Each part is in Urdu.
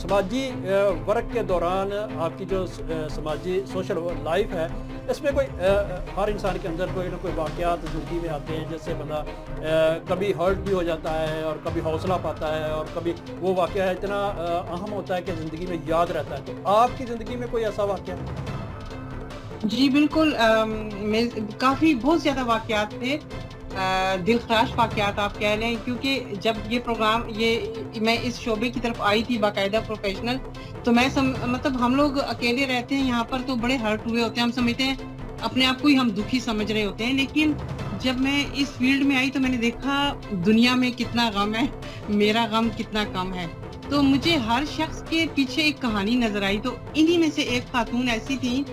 سماجی ورک کے دوران آپ کی جو سماجی سوشل لائف ہے، اس میں کوئی ہر انسان کے اندر کوئی نہ کوئی واقعات زندگی میں آتے ہیں، جس سے بندہ کبھی ہرٹ بھی ہو جاتا ہے اور کبھی حوصلہ پاتا ہے، اور کبھی وہ واقعہ اتنا اہم ہوتا ہے کہ زندگی میں یاد رہتا ہے۔ تو آپ کی زندگی میں کوئی ایسا واقعہ؟ جی بالکل، کافی بہت زیادہ واقعات تھے، دل خراش واقعات آپ کہہ لیں، کیونکہ جب یہ پروگرام میں اس شعبے کی طرف آئی تھی باقاعدہ پروفیشنل، تو میں مطلب ہم لوگ اکیلے رہتے ہیں یہاں پر تو بڑے ہرٹ ہوئے ہوتے ہیں، ہم سمجھتے ہیں اپنے آپ کو ہی ہم دکھی سمجھ رہے ہوتے ہیں، لیکن جب میں اس فیلڈ میں آئی تو میں نے دیکھا دنیا میں کتنا غم ہے، میرا غم کتنا کم ہے۔ تو مجھے ہر شخص کے پیچھے ایک کہانی نظر آئی، تو انہی میں سے ایک خاتون ایسی تھی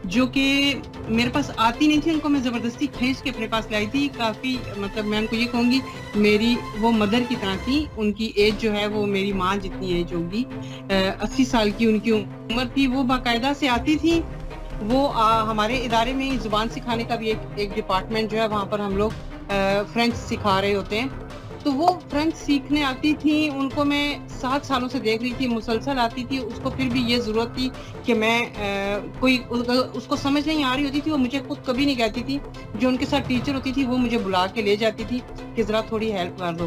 جو کہ میرے پاس آتی نہیں تھی، ان کو میں زبردستی کھینچ کے اپنے پاس لائی تھی۔ کافی مطلب میں ان کو یہ کہوں گی میری وہ مدر کی طرح تھی، ان کی ایج جو ہے وہ میری ماں جتنی ایج ہوگی، 80 سال کی ان کی عمر تھی۔ وہ باقاعدہ سے آتی تھی، وہ ہمارے ادارے میں زبان سکھانے کا بھی ایک ڈپارٹمنٹ جو ہے، وہاں پر ہم لوگ فرینچ سکھا رہے ہوتے ہیں، تو وہ فرینچ سیکھنے آتی تھی۔ ان کو میں 7 سالوں سے دیکھ رہی تھی، مسلسل آتی تھی، اس کو پھر بھی یہ ضرورت تھی کہ میں کوئی اس کو سمجھ نہیں آ رہی ہوتی تھی، وہ مجھے خود کبھی نہیں کہتی تھی، جو ان کے ساتھ ٹیچر ہوتی تھی وہ مجھے بلا کے لے جاتی تھی کہ ذرا تھوڑی ہیلپ کر دو۔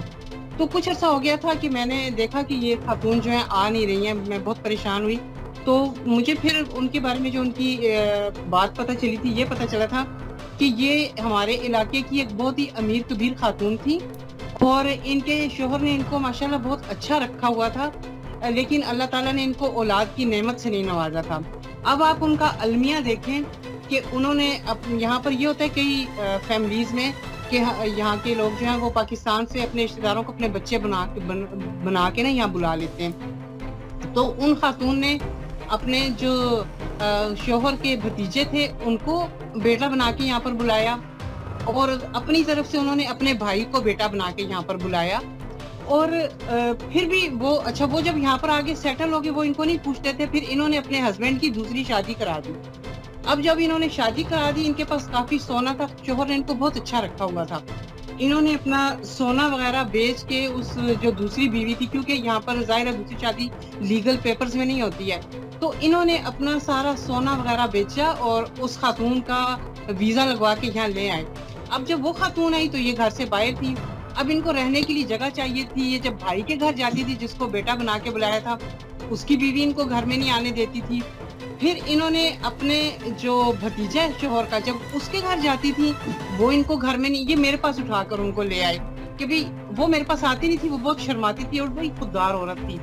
تو کچھ عرصہ ہو گیا تھا کہ میں نے دیکھا کہ یہ خاتون جو ہیں آ نہیں رہی ہیں، میں بہت پریشان ہوئی، تو مجھے پھر ان کے بارے میں جو ان کی بات پتہ چلی تھی، یہ پتہ چلا تھا کہ یہ ہمارے علاقے کی ایک بہت ہی امیر کبیر خاتون تھی، اور ان کے شوہر نے ان کو ماشاءاللہ بہت اچھا رکھا ہوا تھا، لیکن اللہ تعالیٰ نے ان کو اولاد کی نعمت سے نہیں نوازا تھا۔ اب آپ ان کا المیہ دیکھیں کہ انہوں نے یہاں پر یہ ہوتا ہے کئی فیملیز میں کہ یہاں کے لوگ جو ہیں وہ پاکستان سے اپنے رشتہ داروں کو اپنے بچے بنا کے نا یہاں بلا لیتے ہیں، تو ان خاتون نے اپنے جو شوہر کے بھتیجے تھے ان کو بیٹا بنا کے یہاں پر بلایا، اور اپنی طرف سے انہوں نے اپنے بھائی کو بیٹا بنا کے یہاں پر بلایا، اور پھر بھی وہ جب یہاں پر آگے سیٹل ہو گئے، وہ ان کو نہیں پوچھتے تھے، پھر انہوں نے اپنے ہسبینڈ کی دوسری شادی کرا دی۔ اب جب انہوں نے شادی کرا دی، ان کے پاس کافی سونا تھا، شوہر نے ان کو بہت اچھا رکھا ہوا تھا، انہوں نے اپنا سونا وغیرہ بیچ کے اس جو دوسری بیوی تھی، کیونکہ یہاں پر ظاہر ہے دوسری شادی لیگل پیپرز میں نہیں ہوتی ہے، تو انہوں نے اپنا سارا سونا وغیرہ بیچا اور اس خاتون کا ویزا لگوا کے یہاں لے آئے۔ اب جب وہ خاتون آئی تو یہ گھر سے باہر تھی، اب ان کو رہنے کے لیے جگہ چاہیے تھی، یہ جب بھائی کے گھر جاتی تھی جس کو بیٹا بنا کے بلایا تھا، اس کی بیوی ان کو گھر میں نہیں آنے دیتی تھی، پھر انہوں نے اپنے جو بھتیجا ہے شوہر کا، جب اس کے گھر جاتی تھی وہ ان کو گھر میں نہیں، یہ میرے پاس اٹھا کر ان کو لے آئے کہ بھی وہ میرے پاس آتی نہیں تھی، وہ بہت شرماتی تھی اور بڑی خوددار عورت تھی،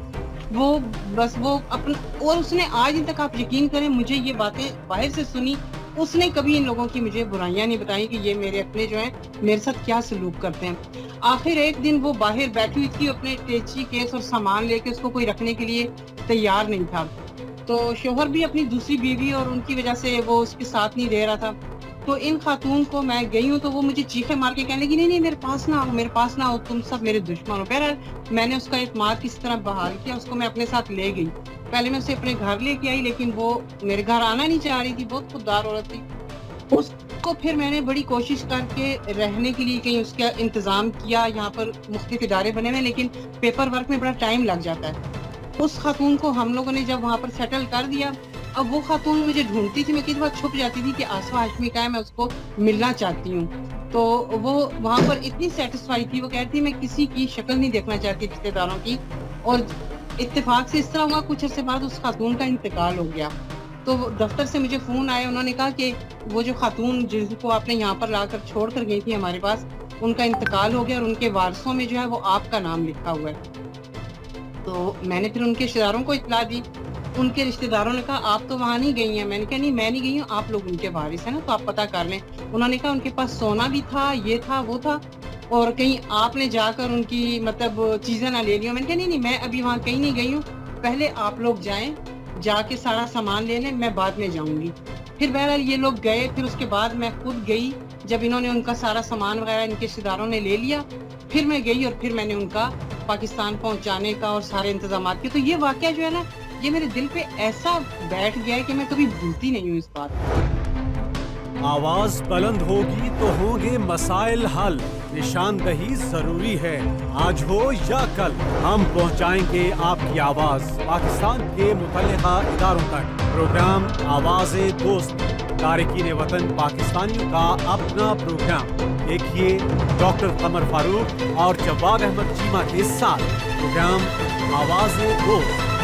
وہ بس وہ اپنا، اور اس نے آج تک آپ یقین کریں مجھے یہ باتیں باہر سے سنی، اس نے کبھی ان لوگوں کی مجھے برائیاں نہیں بتائیں کہ یہ میرے اپنے جو ہیں میرے ساتھ کیا سلوک کرتے ہیں۔ آخر ایک دن وہ باہر بیٹھی ہوئی تھی، اپنے ٹیچی کیس اور سامان لے کے، اس کو کوئی رکھنے کے لیے تیار نہیں تھا، تو شوہر بھی اپنی دوسری بیوی اور ان کی وجہ سے وہ اس کے ساتھ نہیں رہ رہا تھا، تو ان خاتون کو میں گئی ہوں تو وہ مجھے چیخے مار کے کہنے لگی نہیں نہیں میرے پاس نہ آؤ، میرے پاس نہ آؤ، تم سب میرے دشمن ہو۔ بہرحال میں نے اس کا اعتماد کس طرح بحال کیا، اس کو میں اپنے ساتھ لے گئی، پہلے میں اسے اپنے گھر لے کے آئی، لیکن وہ میرے گھر آنا نہیں چاہ رہی تھی، بہت خوددار عورت تھی۔ اس کو پھر میں نے بڑی کوشش کر کے رہنے کے لیے کہیں اس کا انتظام کیا، یہاں پر مختلف ادارے بنے ہوئے، لیکن پیپر ورک میں بڑا ٹائم لگ جاتا ہے۔ اس خاتون کو ہم لوگوں نے جب وہاں پر سیٹل کر دیا، اب وہ خاتون مجھے ڈھونڈتی تھی، میں کئی دفعہ چھپ جاتی تھی کہ آسفا ہاشمی کا ہے، میں اس کو ملنا چاہتی ہوں، تو وہ وہاں پر اتنی سیٹسفائی تھی، وہ کہتی میں کسی کی شکل نہیں دیکھنا چاہتی رشتے داروں کی، اور اتفاق سے اس طرح ہوا کچھ عرصے بعد اس خاتون کا انتقال ہو گیا، تو دفتر سے مجھے فون آیا، انہوں نے کہا کہ وہ جو خاتون جس کو آپ نے یہاں پر لا کر چھوڑ کر گئی تھی ہمارے پاس، ان کا انتقال ہو گیا اور ان کے وارثوں میں جو ہے وہ آپ کا نام لکھا ہوا ہے۔ تو میں نے پھر ان کے رشتے داروں کو اطلاع دی، ان کے رشتے داروں نے کہا آپ تو وہاں نہیں گئی ہیں، میں نے کہا نہیں میں نہیں گئی ہوں، آپ لوگ ان کے وارث ہیں نا، تو آپ پتہ کر لیں۔ انہوں نے کہا ان کے پاس سونا بھی تھا، یہ تھا وہ تھا، اور کہیں آپ نے جا کر ان کی مطلب چیزیں نہ لے لی ہوں۔ میں نے کہا نہیں نہیں میں ابھی وہاں کہیں نہیں گئی ہوں، پہلے آپ لوگ جائیں، جا کے سارا سامان لے لیں، میں بعد میں جاؤں گی۔ پھر بہرحال یہ لوگ گئے، پھر اس کے بعد میں خود گئی، جب انہوں نے ان کا سارا سامان وغیرہ ان کے رشتے داروں نے لے لیا، پھر میں گئی اور پھر میں نے ان کا پاکستان پہنچانے کا اور سارے انتظامات کیے۔ تو یہ واقعہ جو ہے نا، یہ میرے دل پہ ایسا بیٹھ گیا ہے کہ میں کبھی بھولتی نہیں ہوں اس بات کو۔ آواز بلند ہوگی تو ہوں گے مسائل حل۔ نشاندہی ضروری ہے، آج ہو یا کل ہم پہنچائیں گے آپ کی آواز پاکستان کے متعلقہ اداروں تک۔ پروگرام آواز دوست، تارکین وطن پاکستانیوں کا اپنا پروگرام۔ دیکھیے ڈاکٹر قمر فاروق اور جواد احمد چیمہ کے ساتھ پروگرام آواز دوست۔